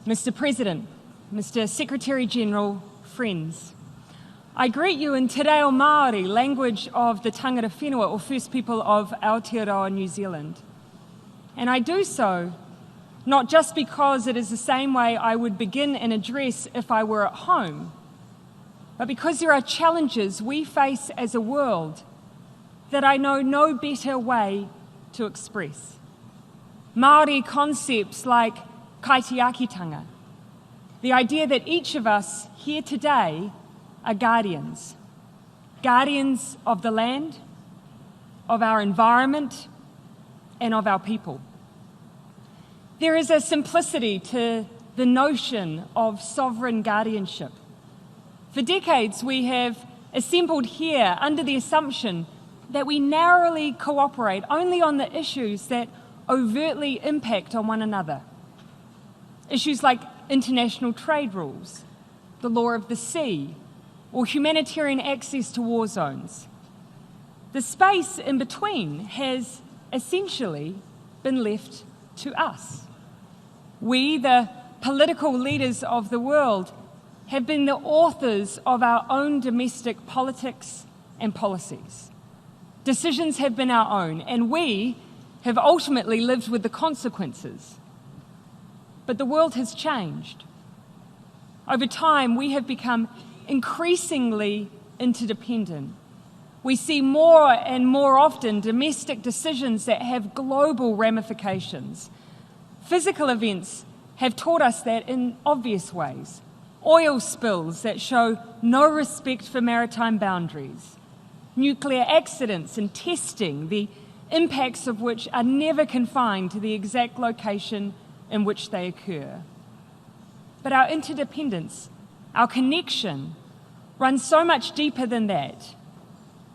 Mr. President, Mr. Secretary-General, friends, I greet you in Te Reo Māori, language of the tangata whenua, or First People of Aotearoa, New Zealand. And I do so not just because it is the same way I would begin an address if I were at home, but because there are challenges we face as a world that I know no better way to express. Māori concepts like kaitiakitanga, the idea that each of us here today are guardians of the land, of our environment, and of our people. There is a simplicity to the notion of sovereign guardianship. For decades, we have assembled here under the assumption that we narrowly cooperate only on the issues that overtly impact on one another. Issues like international trade rules, the law of the sea, or humanitarian access to war zones. The space in between has essentially been left to us. We, the political leaders of the world, have been the authors of our own domestic politics and policies. Decisions have been our own, and we have ultimately lived with the consequences. But the world has changed. Over time, we have become increasingly interdependent. We see more and more often domestic decisions that have global ramifications. Physical events have taught us that in obvious ways. Oil spills that show no respect for maritime boundaries. Nuclear accidents and testing, the impacts of which are never confined to the exact location in which they occur. But our interdependence, our connection, runs so much deeper than that.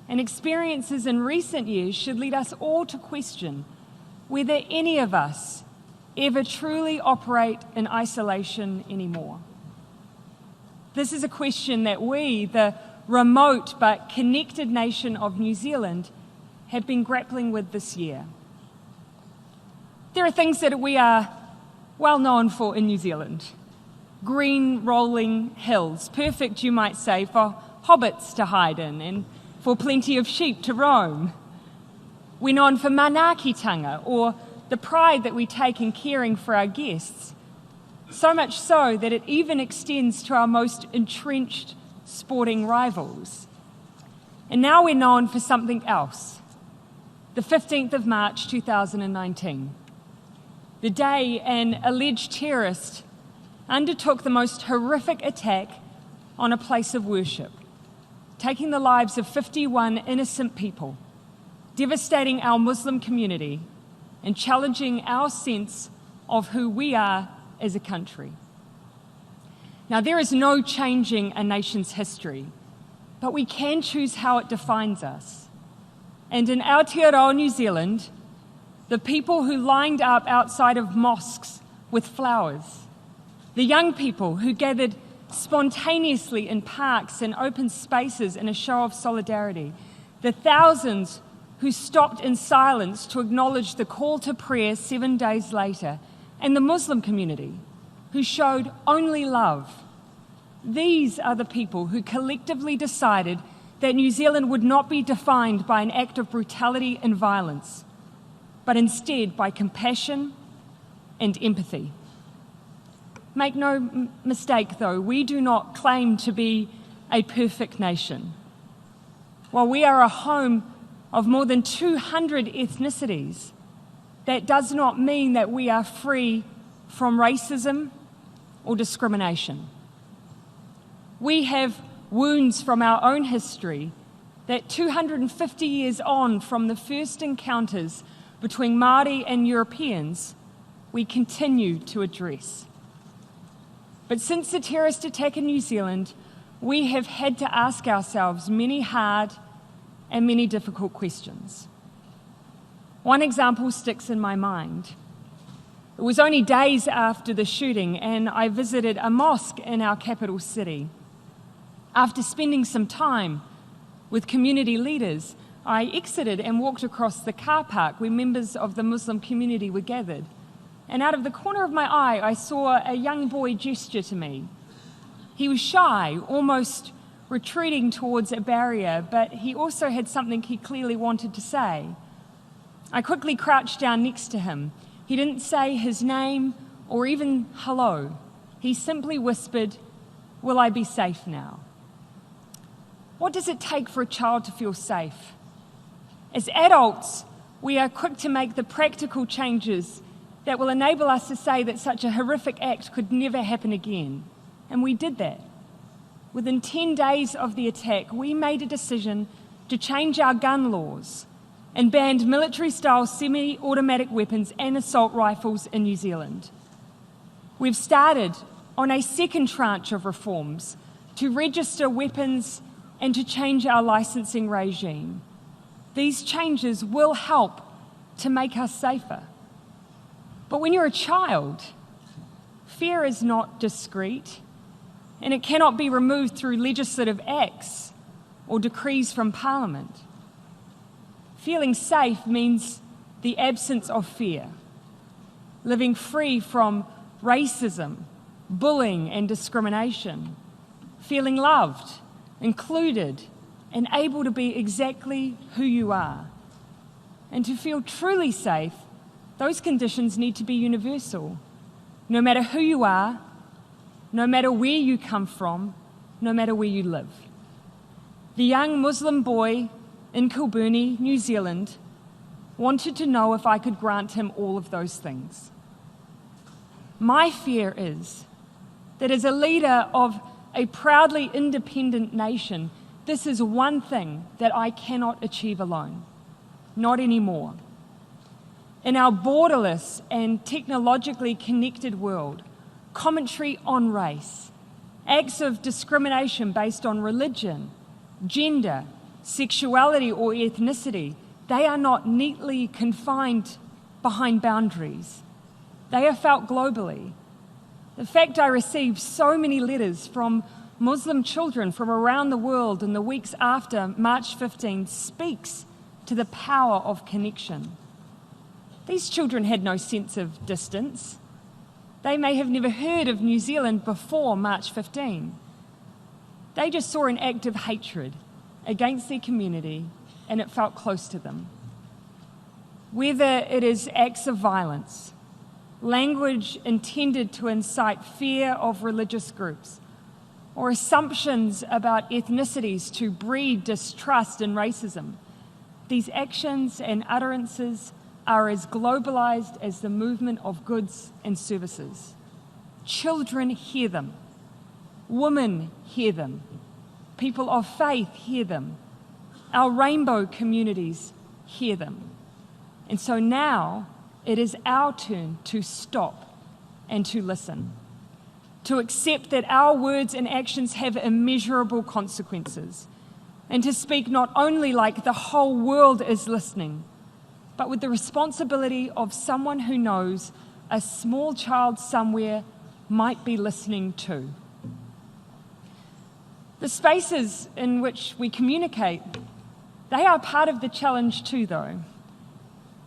And experiences in recent years should lead us all to question whether any of us ever truly operate in isolation anymore. This is a question that we, the remote but connected nation of New Zealand, have been grappling with this year. There are things that we are well known for in New Zealand. Green rolling hills, perfect, you might say, for hobbits to hide in and for plenty of sheep to roam. We're known for manaakitanga, or the pride that we take in caring for our guests, so much so that it even extends to our most entrenched sporting rivals. And now we're known for something else, the 15th of March 2019, the day an alleged terrorist undertook the most horrific attack on a place of worship, taking the lives of 51 innocent people, devastating our Muslim community, and challenging our sense of who we are as a country. Now, there is no changing a nation's history, but we can choose how it defines us. And in Aotearoa, New Zealand, the people who lined up outside of mosques with flowers, the young people who gathered spontaneously in parks and open spaces in a show of solidarity, the thousands who stopped in silence to acknowledge the call to prayer 7 days later, and the Muslim community who showed only love. These are the people who collectively decided that New Zealand would not be defined by an act of brutality and violence, but instead by compassion and empathy. Make no mistake, though, we do not claim to be a perfect nation. While we are a home of more than 200 ethnicities, that does not mean that we are free from racism or discrimination. We have wounds from our own history that 250 years on from the first encounters between Māori and Europeans, we continue to address. But since the terrorist attack in New Zealand, we have had to ask ourselves many hard and many difficult questions. One example sticks in my mind. It was only days after the shooting, and I visited a mosque in our capital city. After spending some time with community leaders, I exited and walked across the car park where members of the Muslim community were gathered. and out of the corner of my eye, I saw a young boy gesture to me. He was shy, almost retreating towards a barrier, but he also had something he clearly wanted to say. I quickly crouched down next to him. He didn't say his name or even hello. He simply whispered, "Will I be safe now?" What does it take for a child to feel safe? As adults, we are quick to make the practical changes that will enable us to say that such a horrific act could never happen again. And we did that. Within 10 days of the attack, we made a decision to change our gun laws and banned military-style semi-automatic weapons and assault rifles in New Zealand. We've started on a second tranche of reforms to register weapons and to change our licensing regime. These changes will help to make us safer. But when you're a child, fear is not discrete, and it cannot be removed through legislative acts or decrees from Parliament. Feeling safe means the absence of fear, living free from racism, bullying, and discrimination, feeling loved, included, and able to be exactly who you are. And to feel truly safe, those conditions need to be universal, no matter who you are, no matter where you come from, no matter where you live. The young Muslim boy in Kilburnie, New Zealand, wanted to know if I could grant him all of those things. My fear is that as a leader of a proudly independent nation, this is one thing that I cannot achieve alone. Not anymore. In our borderless and technologically connected world, commentary on race, acts of discrimination based on religion, gender, sexuality, or ethnicity, they are not neatly confined behind boundaries. They are felt globally. The fact I received so many letters from Muslim children from around the world in the weeks after March 15 speaks to the power of connection. These children had no sense of distance. They may have never heard of New Zealand before March 15. They just saw an act of hatred against their community, and it felt close to them. Whether it is acts of violence, language intended to incite fear of religious groups, or assumptions about ethnicities to breed distrust and racism, these actions and utterances are as globalized as the movement of goods and services. Children hear them. Women hear them. People of faith hear them. Our rainbow communities hear them. And so now it is our turn to stop and to listen, to accept that our words and actions have immeasurable consequences, and to speak not only like the whole world is listening, but with the responsibility of someone who knows a small child somewhere might be listening too. The spaces in which we communicate, they are part of the challenge too, though.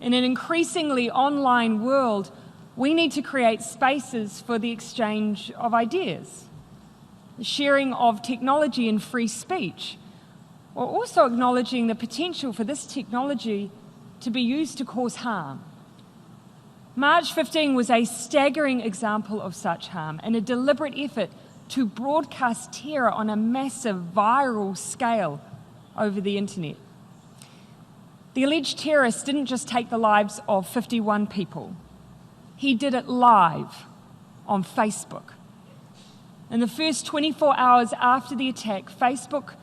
In an increasingly online world, we need to create spaces for the exchange of ideas, the sharing of technology and free speech, while also acknowledging the potential for this technology to be used to cause harm. March 15 was a staggering example of such harm and a deliberate effort to broadcast terror on a massive viral scale over the internet. The alleged terrorist didn't just take the lives of 51 people. He did it live on Facebook. In the first 24 hours after the attack, Facebook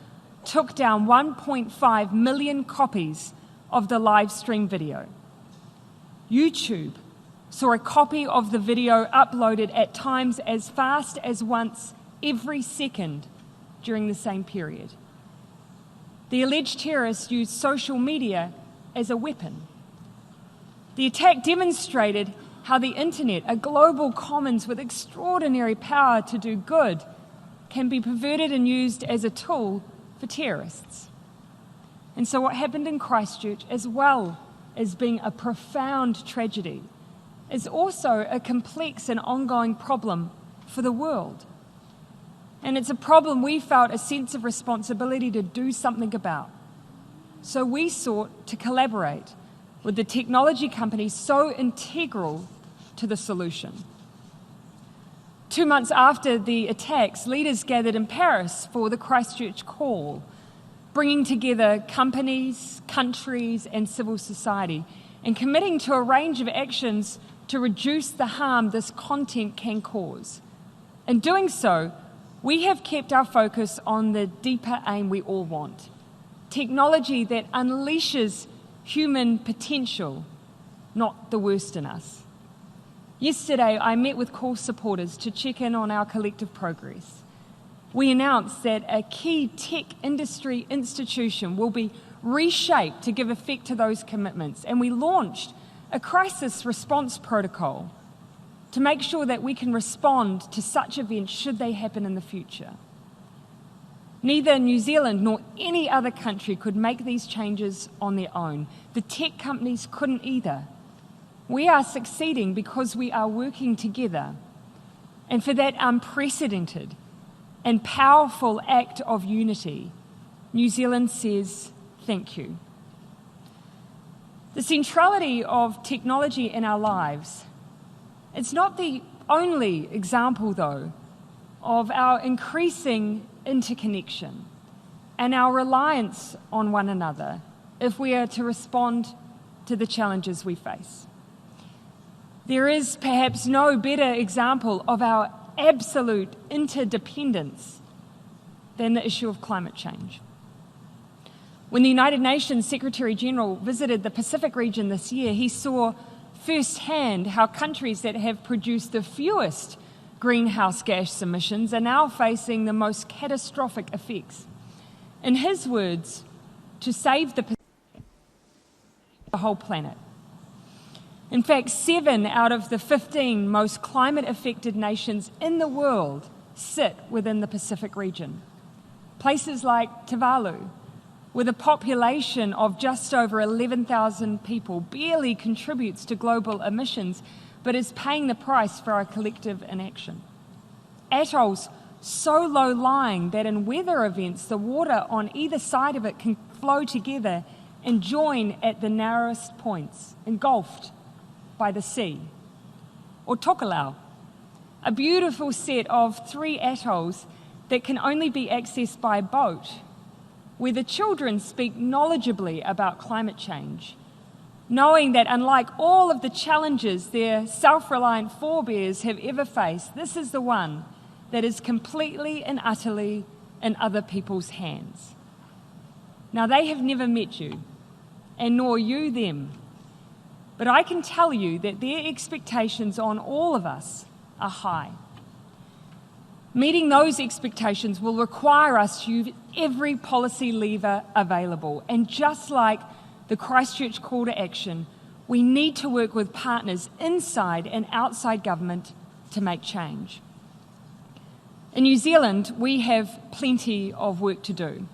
took down 1.5 million copies of the live stream video. YouTube saw a copy of the video uploaded at times as fast as once every second during the same period. The alleged terrorist used social media as a weapon. The attack demonstrated how the internet, a global commons with extraordinary power to do good, can be perverted and used as a tool for terrorists. And so what happened in Christchurch, as well as being a profound tragedy, is also a complex and ongoing problem for the world. And it's a problem we felt a sense of responsibility to do something about. So we sought to collaborate with the technology companies so integral to the solution. 2 months after the attacks, leaders gathered in Paris for the Christchurch Call, bringing together companies, countries, and civil society, and committing to a range of actions to reduce the harm this content can cause. In doing so, we have kept our focus on the deeper aim we all want: technology that unleashes human potential, not the worst in us. Yesterday, I met with Call supporters to check in on our collective progress. We announced that a key tech industry institution will be reshaped to give effect to those commitments, and we launched a crisis response protocol to make sure that we can respond to such events should they happen in the future. Neither New Zealand nor any other country could make these changes on their own. The tech companies couldn't either. We are succeeding because we are working together. And for that unprecedented and powerful act of unity, New Zealand says thank you. The centrality of technology in our lives, it's not the only example, though, of our increasing interconnection and our reliance on one another if we are to respond to the challenges we face. There is perhaps no better example of our absolute interdependence than the issue of climate change. When the United Nations Secretary General visited the Pacific region this year, he saw firsthand how countries that have produced the fewest greenhouse gas emissions are now facing the most catastrophic effects. In his words, to save the whole planet. In fact, 7 out of the 15 most climate-affected nations in the world sit within the Pacific region. Places like Tuvalu, with a population of just over 11,000 people, barely contributes to global emissions, but is paying the price for our collective inaction. Atolls so low-lying that in weather events, the water on either side of it can flow together and join at the narrowest points, engulfed by the sea. Or Tokelau, a beautiful set of 3 atolls that can only be accessed by boat, where the children speak knowledgeably about climate change, knowing that unlike all of the challenges their self-reliant forebears have ever faced, this is the one that is completely and utterly in other people's hands. Now, they have never met you, and nor you them, but I can tell you that their expectations on all of us are high. Meeting those expectations will require us to use every policy lever available. And just like the Christchurch call to action, we need to work with partners inside and outside government to make change. In New Zealand, we have plenty of work to do.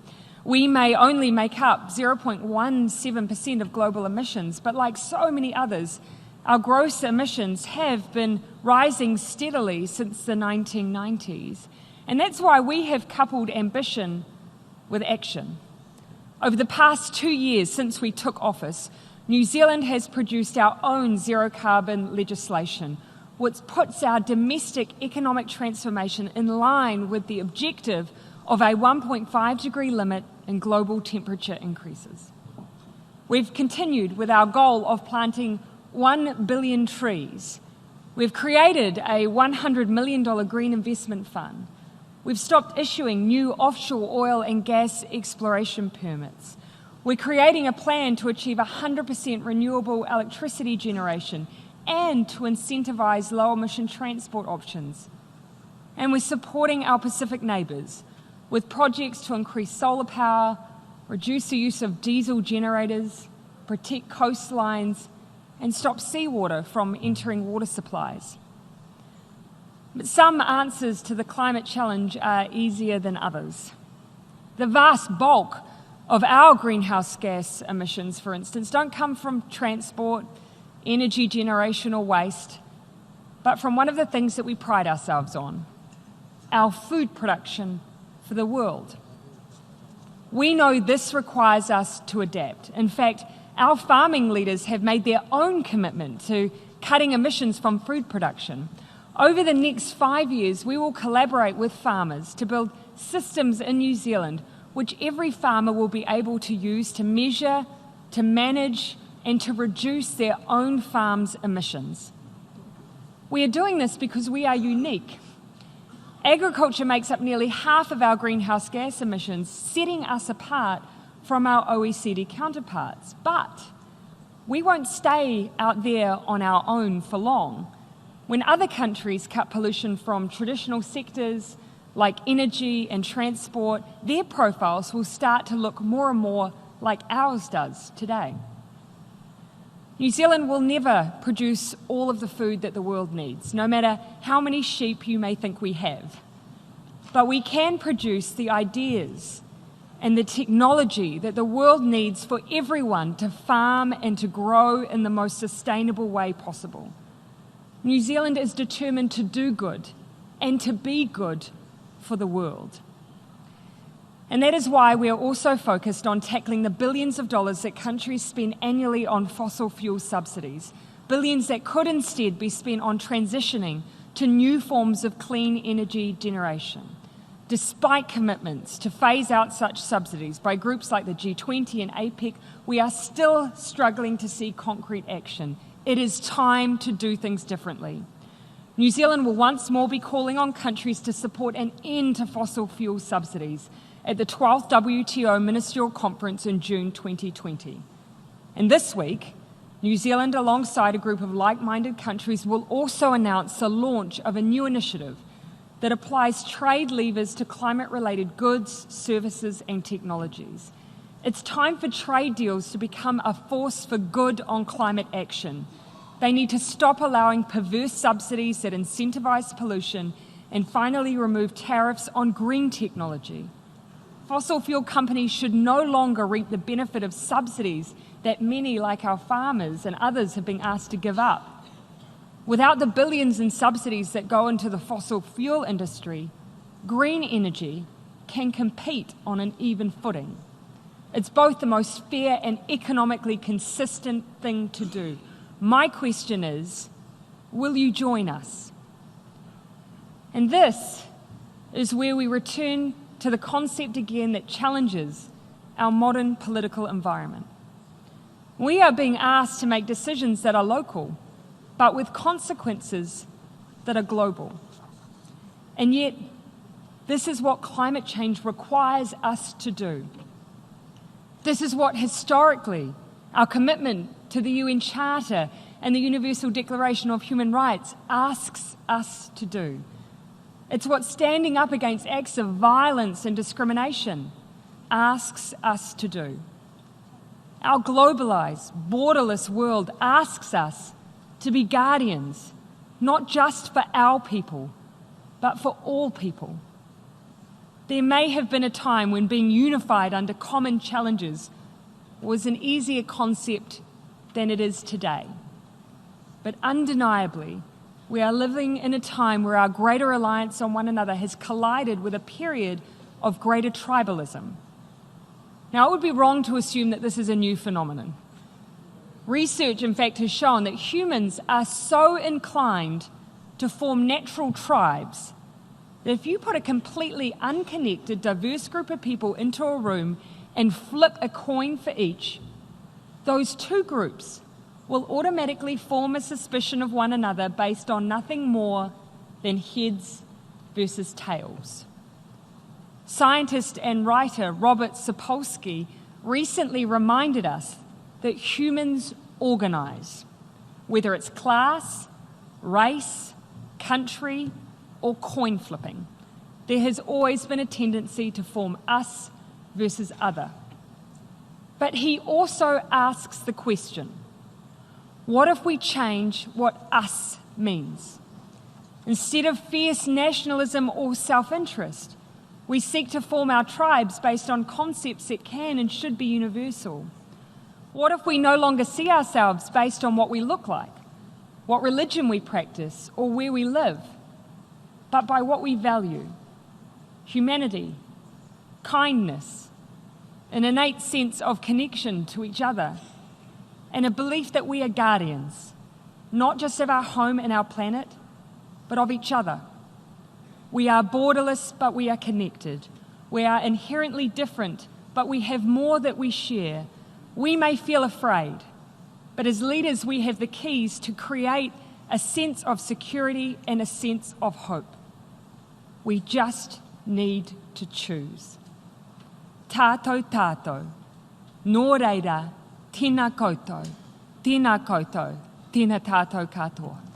We may only make up 0.17% of global emissions, but like so many others, our gross emissions have been rising steadily since the 1990s. And that's why we have coupled ambition with action. Over the past 2 years since we took office, New Zealand has produced our own zero-carbon legislation, which puts our domestic economic transformation in line with the objective of a 1.5-degree limit in global temperature increases. We've continued with our goal of planting 1 billion trees. We've created a $100 million green investment fund. We've stopped issuing new offshore oil and gas exploration permits. We're creating a plan to achieve 100% renewable electricity generation and to incentivise low-emission transport options. And we're supporting our Pacific neighbours with projects to increase solar power, reduce the use of diesel generators, protect coastlines, and stop seawater from entering water supplies. But some answers to the climate challenge are easier than others. The vast bulk of our greenhouse gas emissions, for instance, don't come from transport, energy generation or waste, but from one of the things that we pride ourselves on, our food production for the world. We know this requires us to adapt. In fact, our farming leaders have made their own commitment to cutting emissions from food production. Over the next 5 years, we will collaborate with farmers to build systems in New Zealand which every farmer will be able to use to measure, to manage, and to reduce their own farm's emissions. We are doing this because we are unique. Agriculture makes up nearly half of our greenhouse gas emissions, setting us apart from our OECD counterparts. But we won't stay out there on our own for long. When other countries cut pollution from traditional sectors like energy and transport, their profiles will start to look more and more like ours does today. New Zealand will never produce all of the food that the world needs, no matter how many sheep you may think we have. But we can produce the ideas and the technology that the world needs for everyone to farm and to grow in the most sustainable way possible. New Zealand is determined to do good and to be good for the world. And that is why we are also focused on tackling the billions of dollars that countries spend annually on fossil fuel subsidies, billions that could instead be spent on transitioning to new forms of clean energy generation. Despite commitments to phase out such subsidies by groups like the G20 and APEC, we are still struggling to see concrete action. It is time to do things differently. New Zealand will once more be calling on countries to support an end to fossil fuel subsidies at the 12th WTO Ministerial Conference in June 2020. And this week, New Zealand, alongside a group of like-minded countries, will also announce the launch of a new initiative that applies trade levers to climate-related goods, services, and technologies. It's time for trade deals to become a force for good on climate action. They need to stop allowing perverse subsidies that incentivize pollution and finally remove tariffs on green technology. Fossil fuel companies should no longer reap the benefit of subsidies that many, like our farmers and others, have been asked to give up. Without the billions in subsidies that go into the fossil fuel industry, green energy can compete on an even footing. It's both the most fair and economically consistent thing to do. My question is, will you join us? And this is where we return to the concept again that challenges our modern political environment. We are being asked to make decisions that are local, but with consequences that are global. And yet, this is what climate change requires us to do. This is what historically our commitment to the UN Charter and the Universal Declaration of Human Rights asks us to do. It's what standing up against acts of violence and discrimination asks us to do. Our globalized, borderless world asks us to be guardians, not just for our people, but for all people. There may have been a time when being unified under common challenges was an easier concept than it is today. But undeniably, we are living in a time where our greater reliance on one another has collided with a period of greater tribalism. Now, it would be wrong to assume that this is a new phenomenon. Research, in fact, has shown that humans are so inclined to form natural tribes that if you put a completely unconnected, diverse group of people into a room and flip a coin for each, those two groups will automatically form a suspicion of one another based on nothing more than heads versus tails. Scientist and writer Robert Sapolsky recently reminded us that humans organize, whether it's class, race, country, or coin flipping. There has always been a tendency to form us versus other. But he also asks the question, what if we change what us means? Instead of fierce nationalism or self-interest, we seek to form our tribes based on concepts that can and should be universal. What if we no longer see ourselves based on what we look like, what religion we practice, or where we live, but by what we value? Humanity, kindness, an innate sense of connection to each other, and a belief that we are guardians, not just of our home and our planet, but of each other. We are borderless, but we are connected. We are inherently different, but we have more that we share. We may feel afraid, but as leaders we have the keys to create a sense of security and a sense of hope. We just need to choose. Tātou tātou, nō reira, tēnā koutou, tēnā tātou katoa.